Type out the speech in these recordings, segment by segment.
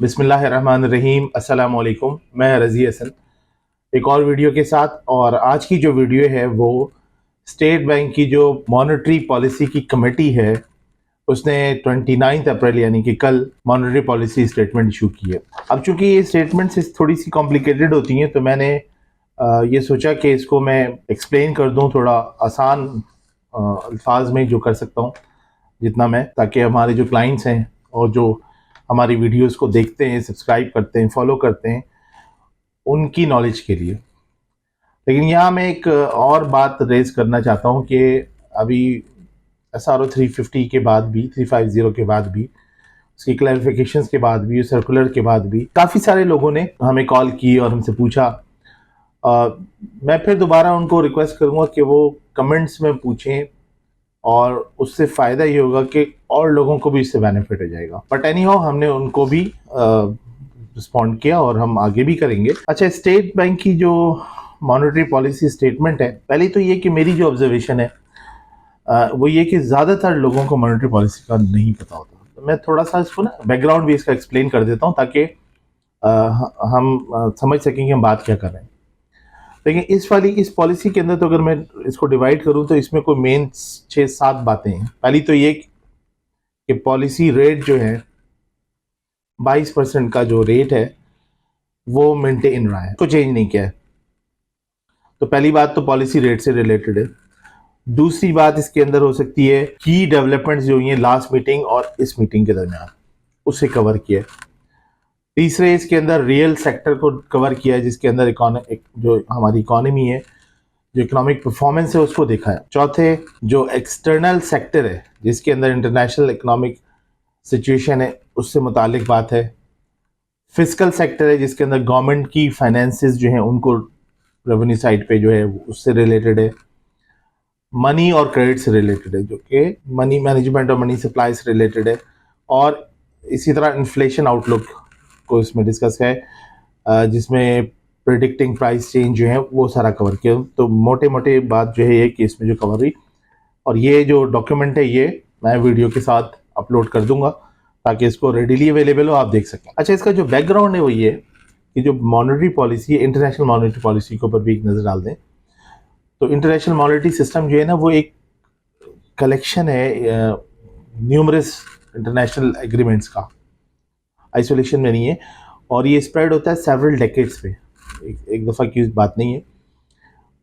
बिस्मिल्लाहिर्रहमानिर्रहीम। अस्सलाम वालेकुम। मैं रज़ी हसन एक और वीडियो के साथ। और आज की जो वीडियो है वो स्टेट बैंक की जो मॉनेटरी पॉलिसी की कमेटी है उसने 29 अप्रैल यानी कि कल मॉनेटरी पॉलिसी स्टेटमेंट इशू की है। अब चूंकि ये स्टेटमेंट्स थोड़ी सी कॉम्प्लिकेटेड होती हैं तो मैंने ये सोचा कि इसको मैं एक्सप्लेन कर दूं थोड़ा आसान अल्फाज में जो कर सकता हूँ जितना मैं, ताकि हमारे जो क्लाइंट्स हैं और जो हमारी वीडियोस को देखते हैं, सब्सक्राइब करते हैं, फॉलो करते हैं, उनकी नॉलेज के लिए। लेकिन यहाँ मैं एक और बात रेज करना चाहता हूँ कि अभी SRO 350 के बाद भी, 350 के बाद भी, उसकी क्लैरिफिकेशंस के बाद भी, सर्कुलर के बाद भी काफ़ी सारे लोगों ने हमें कॉल की और हमसे पूछा। मैं फिर दोबारा उनको रिक्वेस्ट करूँगा कि वो कमेंट्स में पूछें और उससे फ़ायदा ये होगा कि और लोगों को भी इससे बेनिफिट हो जाएगा। बट एनी हाउ हमने उनको भी रिस्पॉन्ड किया और हम आगे भी करेंगे। अच्छा, स्टेट बैंक की जो मॉनेटरी पॉलिसी स्टेटमेंट है, पहले तो ये कि मेरी जो ऑब्जर्वेशन है वो ये कि ज़्यादातर लोगों को मॉनेटरी पॉलिसी का नहीं पता होता। तो मैं थोड़ा सा इसको ना बैकग्राउंड भी इसका एक्सप्लेन कर देता हूँ ताकि हम समझ सकें कि हम बात क्या कर रहे हैं। लेकिन इस पॉलिसी के अंदर तो अगर मैं इसको डिवाइड करूं तो इसमें कोई मेन 6-7 बातें हैं। पहली तो ये कि पॉलिसी रेट जो है 22% का जो रेट है वो मेंटेन रहा है, तो चेंज नहीं किया है। तो पहली बात तो पॉलिसी रेट से रिलेटेड है। दूसरी बात इसके अंदर हो सकती है की डेवलपमेंट्स जो हुई हैं लास्ट मीटिंग और इस मीटिंग के दरमियान, उसे कवर किया है। तीसरे इसके अंदर रियल सेक्टर को कवर किया है, जिसके अंदर जो हमारी इकोनॉमी है, जो इकोनॉमिक परफॉर्मेंस है, उसको देखा है। चौथे जो एक्सटर्नल सेक्टर है जिसके अंदर इंटरनेशनल इकोनॉमिक सिचुएशन है उससे मुतालिक बात है। फिजिकल सेक्टर है जिसके अंदर गवर्नमेंट की फाइनेंसेस जो हैं उनको रेवेन्यू साइड पे जो है उससे रिलेटेड है। मनी और क्रेडिट से रिलेटेड है, जो कि मनी मैनेजमेंट और मनी सप्लाई से रिलेटेड है। और इसी तरह इन्फ्लेशन आउटलुक को इसमें डिस्कस है, जिसमें प्रिडिक्टिंग प्राइस चेंज जो है वो सारा कवर किया। तो मोटे मोटे बात जो है ये कि इसमें जो कवर हुई, और ये जो डॉक्यूमेंट है ये मैं वीडियो के साथ अपलोड कर दूंगा ताकि इसको रेडीली अवेलेबल हो, आप देख सकें। अच्छा, इसका जो बैकग्राउंड है वो ये कि जो मॉनेटरी पॉलिसी है, इंटरनेशनल मॉनेटरी पॉलिसी के ऊपर भी एक नज़र डाल दें तो इंटरनेशनल मॉनेटरी सिस्टम जो है ना वो एक कलेक्शन है न्यूमरस इंटरनेशनल एग्रीमेंट्स का, आइसोलेशन में नहीं है। और ये स्प्रेड होता है सेवरल डेकेड्स पे, एक दफ़ा की बात नहीं है।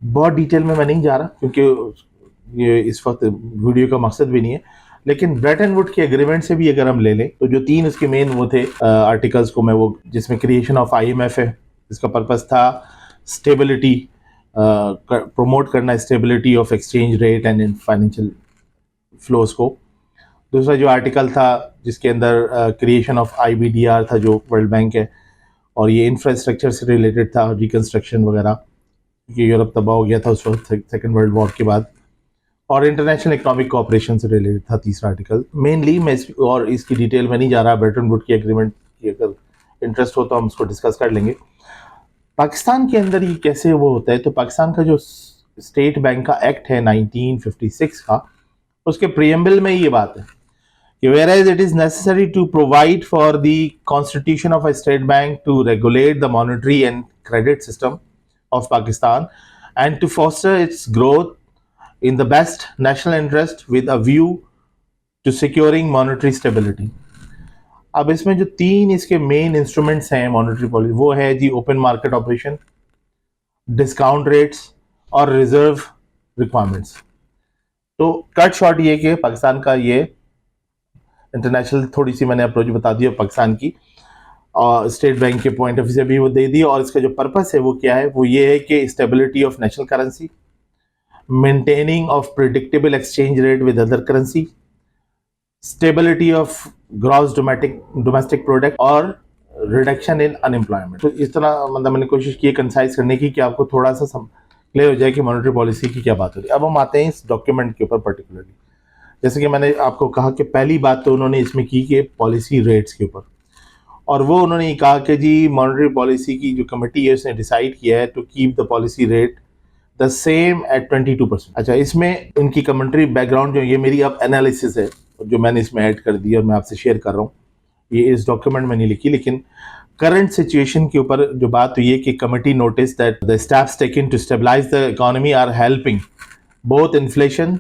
बहुत डिटेल में मैं नहीं जा रहा क्योंकि ये इस वक्त वीडियो का मकसद भी नहीं है। लेकिन ब्रेटन वुड के एग्रीमेंट से भी अगर हम ले लें तो जो 3 उसके मेन वो थे आर्टिकल्स को मैं वो, जिसमें क्रिएशन ऑफ IMF है, इसका पर्पस था स्टेबिलिटी, प्रमोट करना stability of exchange rate and financial flows को। दूसरा जो आर्टिकल था जिसके अंदर क्रिएशन ऑफ IBDR था जो वर्ल्ड बैंक है, और ये इंफ्रास्ट्रक्चर से रिलेटेड था, रिकन्स्ट्रक्शन वगैरह, क्योंकि यूरोप तबाह हो गया था उस वक्त सेकेंड वर्ल्ड वॉर के बाद। और इंटरनेशनल इकोनॉमिक कोऑपरेशन से रिलेटेड था तीसरा आर्टिकल। मेनली मैं और इसकी डिटेल में नहीं जा रहा, ब्रेटन वुड की एग्रीमेंट की अगर इंटरेस्ट हो तो हम उसको डिस्कस कर लेंगे। पाकिस्तान के अंदर ये कैसे वो होता है, तो पाकिस्तान का जो स्टेट बैंक का एक्ट है 1956 का, उसके प्रियम्बल में ये बात है कि whereas it is necessary to provide for the constitution of a state bank to regulate the monetary and credit system of Pakistan and to foster its growth in the best national interest with a view to securing monetary stability। अब इसमें जो 3 इसके main instruments हैं monetary policy, वो है जी open market operation, discount rates और reserve requirements. तो कट शॉर्ट ये कि पाकिस्तान का ये इंटरनेशनल थोड़ी सी मैंने अप्रोच बता दी है पाकिस्तान की, और स्टेट बैंक के पॉइंट ऑफ व्यू से भी वो दे दी। और इसका जो पर्पस है वो क्या है, वो ये है कि stability of national currency, maintaining of predictable exchange rate with other currency, stability of gross domestic product और रिडक्शन इन अनएम्प्लॉयमेंट। तो इस तरह मतलब मैंने कोशिश की कंसाइज करने की कि आपको थोड़ा सा क्लियर हो जाए कि मॉनेटरी पॉलिसी की क्या बात हो रही है। अब हम आते हैं इस डॉक्यूमेंट के ऊपर पर्टिकुलरली। जैसे कि मैंने आपको कहा कि पहली बात तो उन्होंने इसमें की कि पॉलिसी रेट्स के ऊपर, और वो उन्होंने ये कहा कि जी मॉनेटरी पॉलिसी की जो कमेटी है उसने डिसाइड किया है to keep the policy rate the same at 22%। अच्छा, इसमें इनकी कमेंट्री बैकग्राउंड जो ये मेरी अब एनालिसिस है जो मैंने इसमें ऐड कर दी और मैं आपसे शेयर कर रहा हूँ। ये इस डॉक्यूमेंट में नहीं लिखी, लेकिन करंट सिचुएशन के ऊपर जो बात हुई है कि committee notice that the steps taken to stabilize the economy are helping both inflation,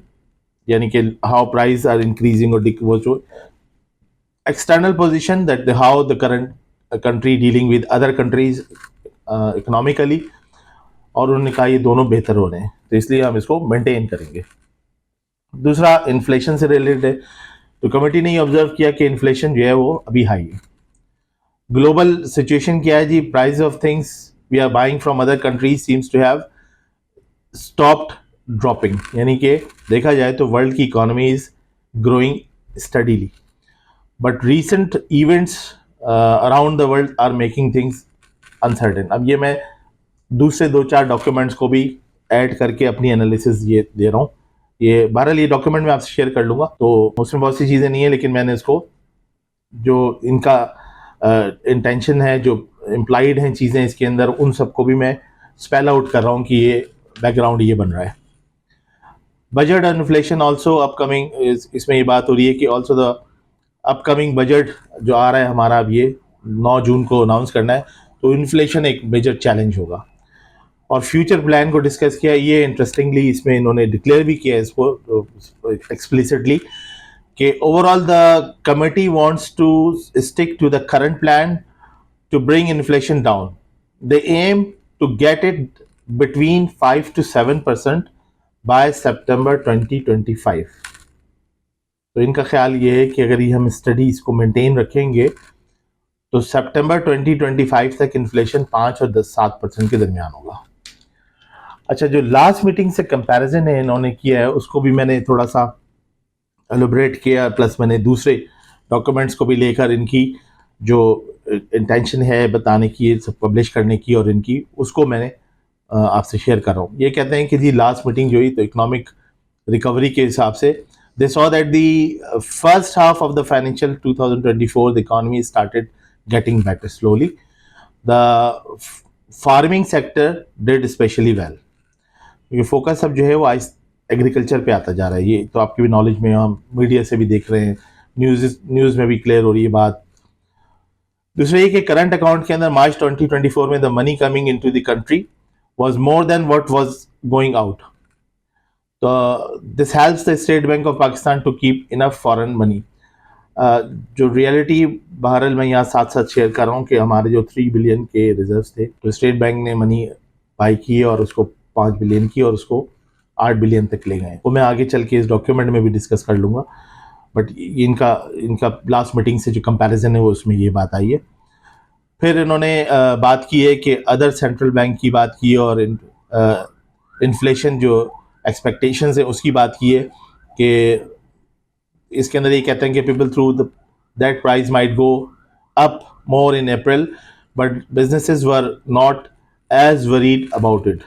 यानी कि हाउ प्राइस आर इंक्रीजिंग, और वो जो external position that how the current country dealing with other countries economically, और उन्होंने कहा ये दोनों बेहतर हो रहे हैं, तो इसलिए हम इसको मेंटेन करेंगे। दूसरा इन्फ्लेशन से रिलेटेड है, तो कमेटी ने ऑब्जर्व किया कि इन्फ्लेशन जो है वो अभी हाई है। ग्लोबल सिचुएशन क्या है जी, price of things we are buying from other countries seems to have stopped dropping, यानी कि देखा जाए तो वर्ल्ड की economy is growing steadily, but recent events around the world are making things uncertain। अब ये मैं दूसरे 2-4 डॉक्यूमेंट्स को भी ऐड करके अपनी एनालिसिस ये दे रहा हूँ। ये बहरहाल ये डॉक्यूमेंट मैं आपसे शेयर कर लूँगा, तो उसमें बहुत सी चीज़ें नहीं है, लेकिन मैंने इसको जो इनका इंटेंशन है, जो इम्प्लाइड हैं चीज़ें इसके अंदर, उन सबको भी मैं स्पेल आउट कर रहा हूँ कि ये बैकग्राउंड ये बन रहा है। बजट और इन्फ्लेशन ऑल्सो अपकमिंग, इसमें ये बात हो रही है कि ऑल्सो द अपकमिंग बजट जो आ रहा है हमारा, अब ये 9 जून को अनाउंस करना है, तो इन्फ्लेशन एक मेजर चैलेंज होगा। और फ्यूचर प्लान को डिस्कस किया, ये इंटरेस्टिंगली इसमें इन्होंने डिक्लेयर भी किया इसको एक्सप्लिसिटली कि overall the committee wants to stick to the current plan to bring inflation down. They aim to get it between 5 to 7% by September 2025। तो इनका ख्याल ये है कि अगर ये हम स्टडी इसको मेंटेन रखेंगे तो सितंबर 2025 तक इन्फ्लेशन 5 और 7% के दरमियान होगा। अच्छा, जो लास्ट मीटिंग से कंपैरिजन है इन्होंने किया है, उसको भी मैंने थोड़ा सा एलोबरेट किया, प्लस मैंने दूसरे डॉक्यूमेंट्स को भी लेकर इनकी जो इंटेंशन है बताने की, ये सब पब्लिश करने की, और इनकी उसको मैंने आपसे शेयर कर रहा हूँ। ये कहते हैं कि जी लास्ट मीटिंग जो हुई तो इकोनॉमिक रिकवरी के हिसाब से they saw that the first half of the financial 2024 the economy started getting better slowly. The farming sector did especially well। ये फोकस अब जो है वो एग्रीकल्चर पे आता जा रहा है, ये तो आपकी भी नॉलेज में, हम मीडिया से भी देख रहे हैं, न्यूज़ में भी क्लियर हो रही है बात। दूसरा ये कि करंट अकाउंट के अंदर मार्च 2024 में the money coming into the country was more than what was going out. तो this helps the State Bank of Pakistan to keep enough foreign money. जो रियलिटी बहरहाल मैं यहाँ साथ साथ शेयर कर रहा हूँ कि हमारे जो 3 बिलियन के रिजर्व थे, तो स्टेट बैंक ने मनी बाई की और उसको 5 बिलियन की और उसको 8 बिलियन तक ले गए। वो मैं आगे चल के इस डॉक्यूमेंट में भी डिस्कस कर लूँगा, बट इनका लास्ट मीटिंग से जो कंपैरिजन है वो उसमें ये बात आई है। फिर इन्होंने बात की है कि अदर सेंट्रल बैंक की बात की, और इन्फ्लेशन जो एक्सपेक्टेशंस है उसकी बात की है कि इसके अंदर ये कहते हैं कि people through that price might go up more in April, but businesses were not as worried about it.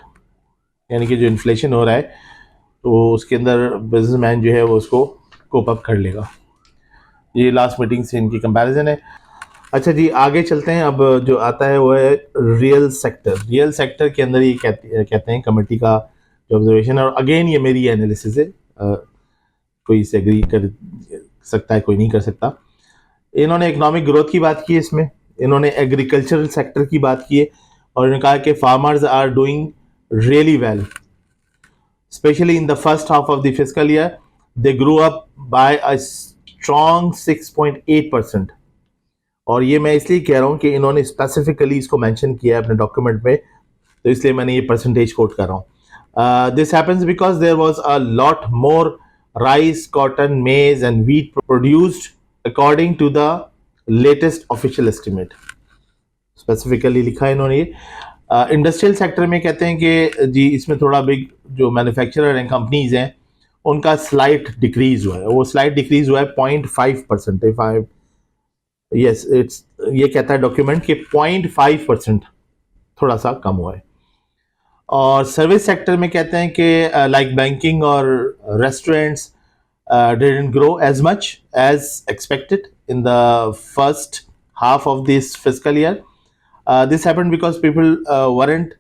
यानी कि जो इन्फ्लेशन हो रहा है तो उसके अंदर बिजनेसमैन जो है वो उसको कोप अप कर लेगा। ये लास्ट मीटिंग से इनकी कंपैरिजन है। अच्छा जी, आगे चलते हैं। अब जो आता है वो है रियल सेक्टर। रियल सेक्टर के अंदर ये कहते हैं कमेटी का जो ऑब्जर्वेशन, और अगेन ये मेरी एनालिसिस है, कोई इसे एग्री कर सकता है, कोई नहीं कर सकता। इन्होंने इकोनॉमिक ग्रोथ की बात की है, इसमें इन्होंने एग्रीकल्चरल सेक्टर की बात की है, और इन्होंने कहा कि farmers are doing really well, specially in the first half of the fiscal year they grow up by a strong 6.8%। और ये मैं इसलिए कह रहा हूँ कि इन्होंने स्पेसिफिकली इसको मेंशन किया है अपने डॉक्यूमेंट में, तो इसलिए मैंने ये परसेंटेज कोट कर रहा हूँ। This happens because there was a lot more rice, cotton, maize and wheat produced according to the latest official estimate. Specifically लिखा है इन्होंने ये। इंडस्ट्रियल सेक्टर में कहते हैं कि जी इसमें थोड़ा बिग जो मैन्युफैक्चरर एंड कंपनीज हैं उनका स्लाइट डिक्रीज हुआ है, वो स्लाइट डिक्रीज हुआ है 0.5%। यस, इट्स ये कहता है डॉक्यूमेंट कि 0.5% थोड़ा सा कम हुआ है। और सर्विस सेक्टर में कहते हैं कि लाइक बैंकिंग और restaurants didn't grow as much as expected in the first half of this fiscal year. This happened because people weren't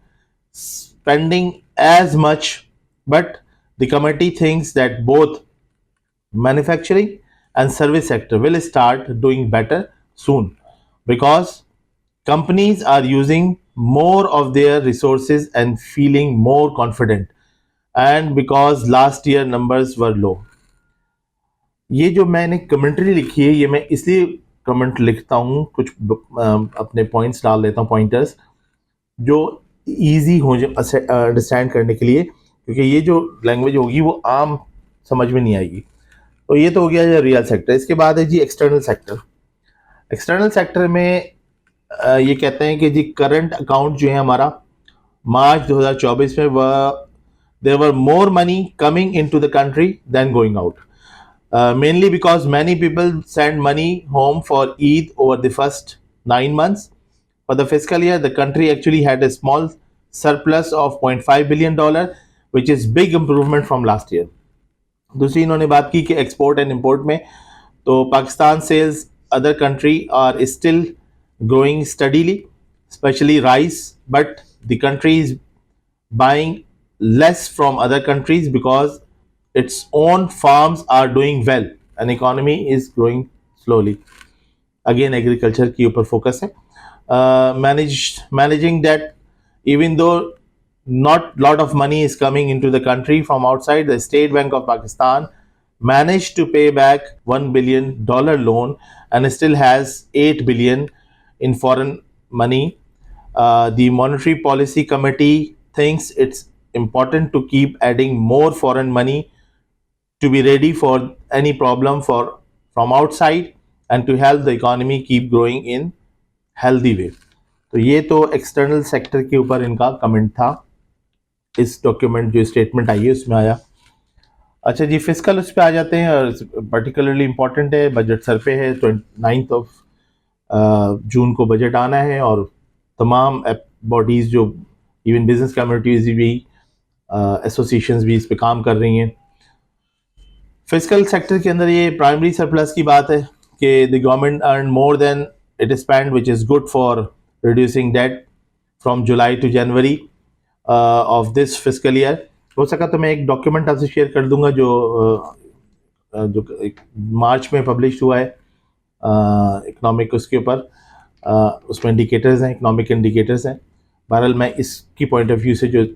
spending as much, but the committee thinks that both manufacturing and service sector will start doing better soon, because companies are using more of their resources and feeling more confident, and because last year numbers were low. ये जो मैंने commentary लिखी है, ये मैं इसलिए comment लिखता हूँ, कुछ अपने पॉइंट्स डाल देता हूँ, पॉइंटर्स जो इजी हो अंडरस्टैंड करने के लिए, क्योंकि ये जो लैंग्वेज होगी वो आम समझ में नहीं आएगी। तो ये तो हो गया रियल सेक्टर। इसके बाद है जी एक्सटर्नल सेक्टर। एक्सटर्नल सेक्टर में ये कहते हैं कि जी करंट अकाउंट जो है हमारा मार्च 2024 में वह there were more money coming into the country then going out, mainly because many people send money home for Eid over the first 9 months. For the fiscal year, the country actually had a small surplus of $0.5 billion, which is big improvement from last year. दूसरी इन्होंने बात की कि export and import में, तो Pakistan sales other country are still growing steadily, especially rice, but the country is buying less from other countries because its own farms are doing well and economy is growing slowly. Again agriculture के ऊपर focus है. Managing debt, even though not lot of money is coming into the country from outside, the State Bank of Pakistan managed to pay back $1 billion loan and still has $8 billion in foreign money. The Monetary Policy Committee thinks it's important to keep adding more foreign money to be ready for any problem from outside and to help the economy keep growing in healthy way. तो ये तो external sector के ऊपर इनका comment था, इस document जो statement आई है उसमें आया। अच्छा जी, फिजिकल उस पर आ जाते हैं, पर्टिकुलरली इंपॉर्टेंट है, बजट सर पे है, 29 जून को बजट आना है और तमाम बॉडीज़ जो इवन बिजनेस कम्युनिटीज़ भी, एसोसिएशंस भी इस पे काम कर रही हैं। फिजिकल सेक्टर के अंदर ये प्राइमरी सरप्लस की बात है कि the government earn more than it spend, which is good for reducing debt from July to January of this physical year. हो सका तो मैं एक डॉक्यूमेंट आपसे शेयर कर दूंगा जो मार्च में पब्लिश हुआ है इकोनॉमिक, उसके ऊपर उसमें इंडिकेटर्स हैं, इकोनॉमिक इंडिकेटर्स हैं। बहरहाल मैं इसकी पॉइंट ऑफ व्यू से जो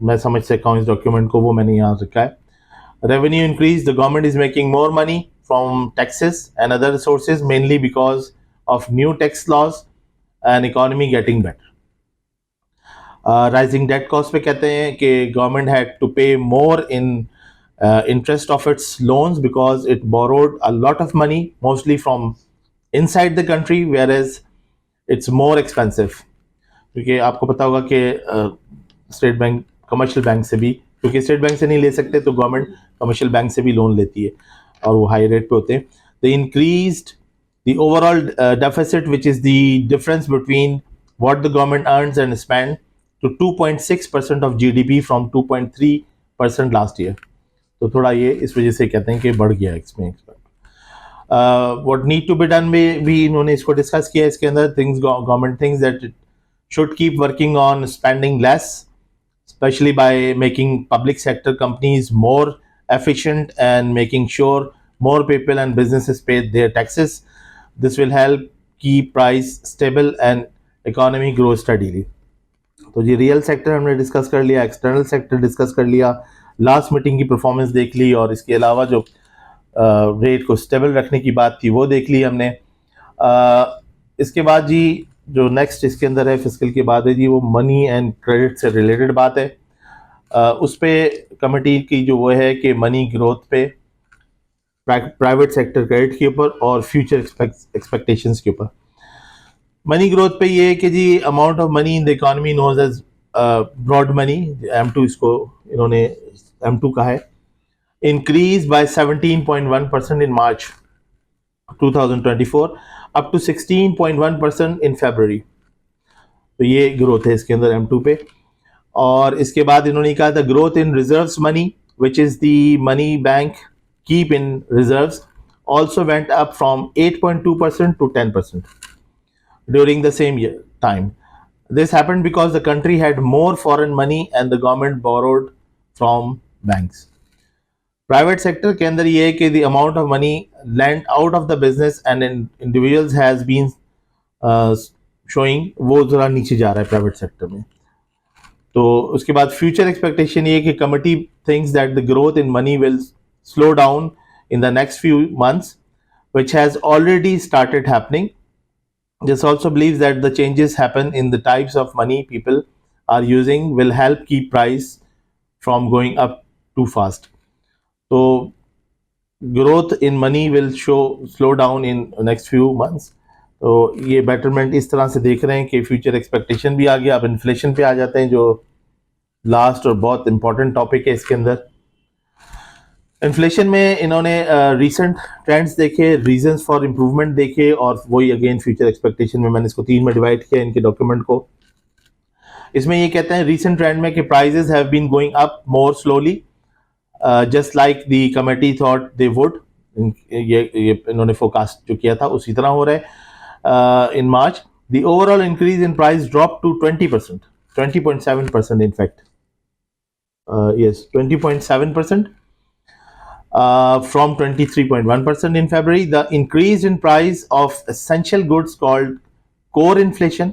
मैं समझ सकता हूँ इस डॉक्यूमेंट को, वो मैंने यहाँ रखा है। Revenue increase, the government is making more money from taxes and other sources, mainly because of new tax laws and economy getting better. Rising debt cost पे कहते हैं कि गवर्नमेंट हैड टू पे मोर इन interest of its loans because it borrowed a lot of money, mostly from inside the country, whereas it's more expensive. क्योंकि आपको पता होगा कि स्टेट बैंक कमर्शियल बैंक से भी, क्योंकि स्टेट बैंक से नहीं ले सकते तो गवर्नमेंट कमर्शियल बैंक से भी लोन लेती है और वो हाई रेट पे होते हैं। They increased the overall deficit, which is the difference between what the government earns and spend, to 2.6% of GDP from 2.3% last year. तो थोड़ा ये इस वजह से कहते हैं कि बढ़ गया इसमें expect. What need to be done में भी इन्होंने इसको डिस्कस किया। इसके अंदर things government things that it should keep working on spending less, specially by making public sector companies more efficient and making sure more people and businesses pay their taxes. This will help keep price stable and economy grow steadily. तो जी real sector हमने discuss कर लिया, external sector discuss कर लिया, last meeting की performance देख ली, और इसके अलावा जो रेट को स्टेबल रखने की बात थी वो देख ली हमने। इसके बाद जी जो नेक्स्ट इसके अंदर है फिजिकल के बाद है जी, वो मनी एंड क्रेडिट से रिलेटेड बात है। उस पर कमेटी की जो वो है कि मनी ग्रोथ पे, प्राइवेट सेक्टर क्रेडिट के ऊपर और फ्यूचर एक्सपेक्टेशंस के ऊपर। मनी ग्रोथ पे ये है कि जी amount of money in the economy knows as broad money, M2 इसको इन्होंने M2 कहा है, increase by 17.1% in March 2024 up to 16.1% in February. तो ये ग्रोथ है इसके अंदर M2 पे। और इसके बाद इन्होंने कहा था growth in reserves money, which is the money bank keep in reserves, also went up from 8.2% to 10% during the same year time. This happened because the country had more foreign money and the government borrowed from banks. Private sector के अंदर ये है कि the amount of money lend out of the business and individuals has been showing, वो ज़रा नीचे जा रहा है प्राइवेट सेक्टर में। तो उसके बाद फ्यूचर एक्सपेक्टेशन ये कि committee thinks that the growth in money will slow down in the next few months, which has already started happening. This also believes that the changes happen in the types of money people are using will help keep price from going up too fast. So growth in money will slow down in next few months. तो ये betterment इस तरह से देख रहे हैं कि future expectation भी आ गया। अब इन्फ्लेशन पे आ जाते हैं, जो लास्ट और बहुत इंपॉर्टेंट टॉपिक है इसके अंदर। इन्फ्लेशन में इन्होंने रीसेंट ट्रेंड्स देखे, रीजंस फॉर इम्प्रूवमेंट देखे, और वही अगेन फ्यूचर एक्सपेक्टेशन में मैंने इसको 3 में डिवाइड किया इनके डॉक्यूमेंट को। इसमें ये कहते हैं रीसेंट ट्रेंड में कि prices have been going up more slowly just like the committee thought they would. ये इन्होंने फोरकास्ट जो किया था उसी तरह हो रहा है। In March the overall increase in price drop to 20%, 20.7% in fact, yes 20.7%. From 23.1% in February. The increase in price of essential goods called core inflation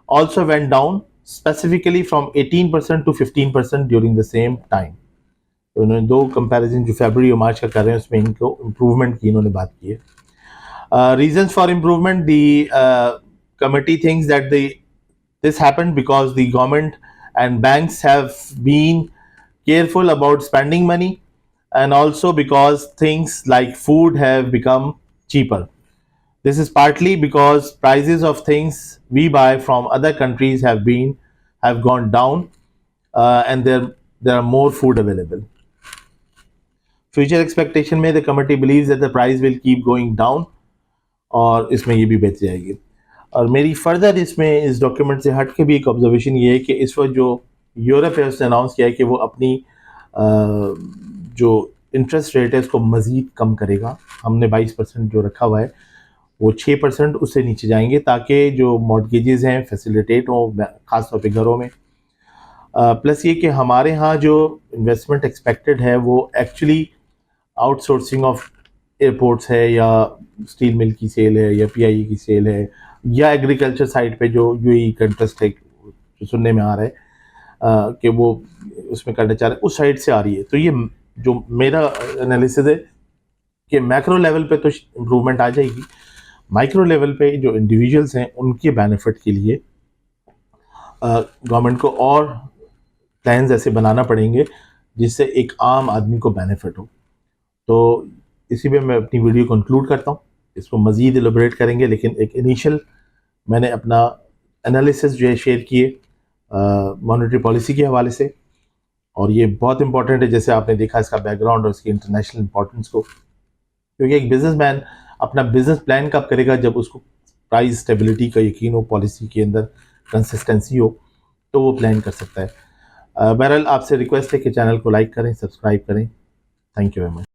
also went down, specifically from 18% to 15% during the same time. तो उन्होंने दो comparison जो फरवरी और मार्च का कर रहे हैं उसमें इनको इम्प्रूवमेंट की इन्होंने बात की है। Reasons for improvement, the committee thinks that this happened because the government and banks have been careful about spending money, and also because things like food have become cheaper. This is partly because prices of things we buy from other countries have gone down, and there are more food available. Future expectation में the committee believes that the price will keep going down, और इसमें ये भी बेच जाएगी। और मेरी further इसमें इस डॉक्यूमेंट से हट के भी एक ऑब्जर्वेशन ये है कि इस वक्त जो यूरोप है उसने अनाउंस किया है कि वो अपनी जो इंटरेस्ट रेट है उसको मज़ीद कम करेगा। हमने 22% जो रखा हुआ है वो 6% उससे नीचे जाएंगे, ताकि जो मॉर्गेजेस हैं फैसिलिटेट हों, ख़ासतौर पे घरों में। प्लस ये कि हमारे यहाँ जो इन्वेस्टमेंट एक्सपेक्टेड है वो एक्चुअली आउटसोर्सिंग ऑफ एयरपोर्ट्स है, या स्टील मिल की सेल है, या PIE की सेल है, या एग्रीकल्चर साइड पे जो UAE का इंटरेस्ट है जो सुनने में आ रहा है कि वो उसमें करना चाह रहे हैं, उस साइड से आ रही है। तो ये जो मेरा एनालिसिस है कि मैक्रो लेवल पे तो इम्प्रूवमेंट आ जाएगी, माइक्रो लेवल पे जो इंडिविजुअल्स हैं उनके बेनिफिट के लिए गवर्नमेंट को और प्लान्स ऐसे बनाना पड़ेंगे जिससे एक आम आदमी को बेनिफिट हो। तो इसी में मैं अपनी वीडियो कंक्लूड करता हूँ। इसको मज़ीद एलोबरेट करेंगे, लेकिन एक इनिशियल मैंने अपना एनालिसिस जो है शेयर किए मॉनेटरी पॉलिसी के हवाले से, और ये बहुत इंपॉर्टेंट है जैसे आपने देखा इसका बैकग्राउंड और इसकी इंटरनेशनल इंपॉर्टेंस को, क्योंकि एक बिजनेसमैन अपना बिजनेस प्लान कब करेगा, जब उसको प्राइस स्टेबिलिटी का यकीन हो, पॉलिसी के अंदर कंसिस्टेंसी हो, तो वो प्लान कर सकता है। बहरहाल आपसे रिक्वेस्ट है कि चैनल को लाइक करें, सब्सक्राइब करें। Thank you very much.